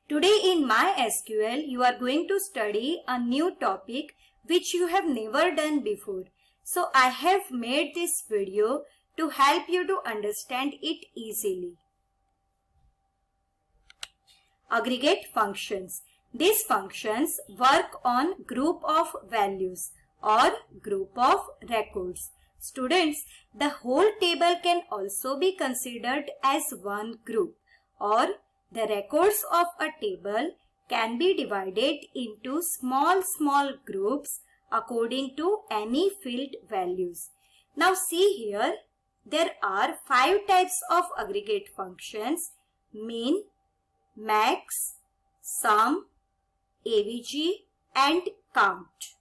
Today in MySQL, you are going to study a new topic which you have never done before. So I have made this video to help you to understand it easily. Aggregate functions. These functions work on group of values or group of records. Students, the whole table can also be considered as one group, or the records of a table can be divided into small groups according to any field values. Now see here, there are 5 types of aggregate functions: min, max, sum, avg and count.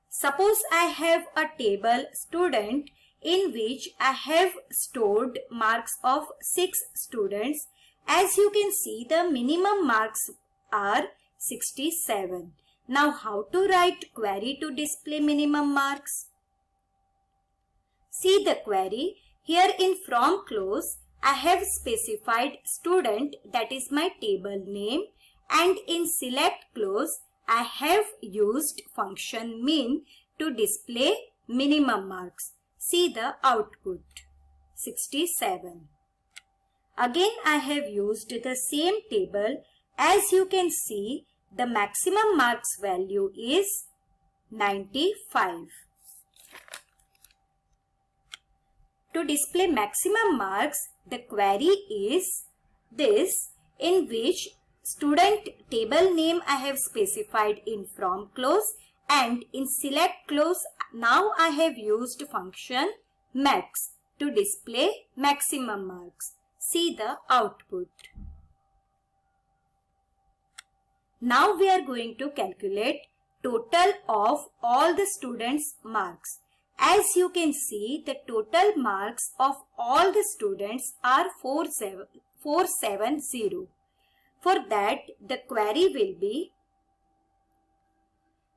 Suppose I have a table student in which I have stored marks of 6 students. As you can see, the minimum marks are 67. Now how to write query to display minimum marks? See the query. Here in from clause, I have specified student, that is my table name, and in select clause, I have used function min to display minimum marks. See the output, 67. Again, I have used the same table. As you can see, the maximum marks value is 95. To display maximum marks, the query is this, in which student table name I have specified in from clause, and in select clause now I have used function max to display maximum marks. See the output. Now we are going to calculate total of all the students' marks. As you can see, the total marks of all the students are 470. For that, the query will be,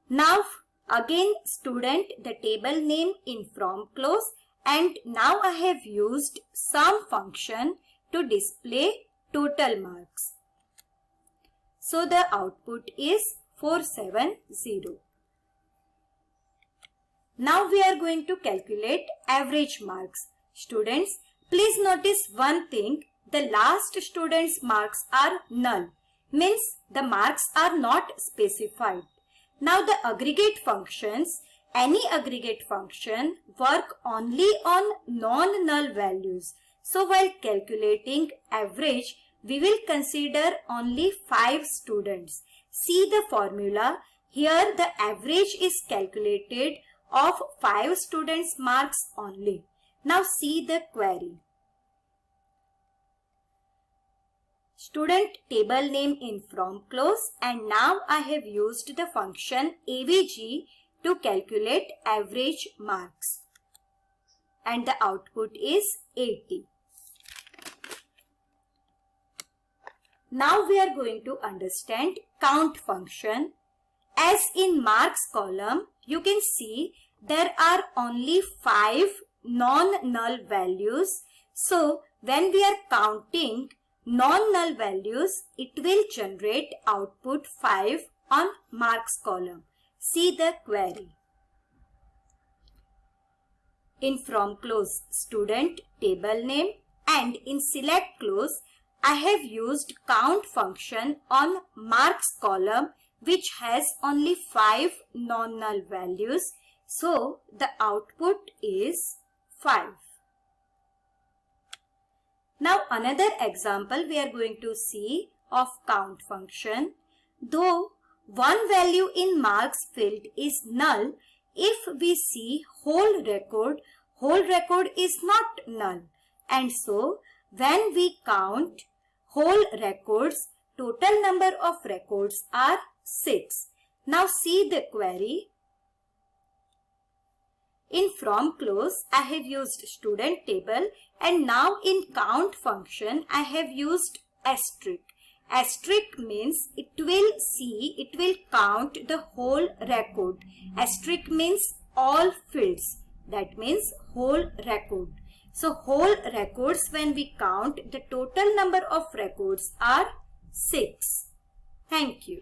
now again student the table name in from clause, and now I have used sum function to display total marks. So the output is 470. Now we are going to calculate average marks. Students, please notice one thing. The last student's marks are null, means the marks are not specified. Now the aggregate functions, any aggregate function work only on non-null values. So while calculating average, we will consider only 5 students. See the formula. Here the average is calculated of 5 students' marks only. Now see the query. Student table name in from clause, and now I have used the function avg to calculate average marks, and the output is 80. Now we are going to understand count function. As in marks column, you can see there are only 5 non-null values. So when we are counting non-null values, it will generate output 5 on marks column. See the query. In from clause, student table name, and in select clause, I have used count function on marks column, which has only 5 non-null values. So the output is 5. Now another example we are going to see of count function. Though one value in marks field is null, if we see whole record is not null. And so when we count whole records, total number of records are 6. Now see the query. In from clause, I have used student table, and now in count function, I have used asterisk. Asterisk means it will count the whole record. Asterisk means all fields. That means whole record. So whole records, when we count, the total number of records are 6. Thank you.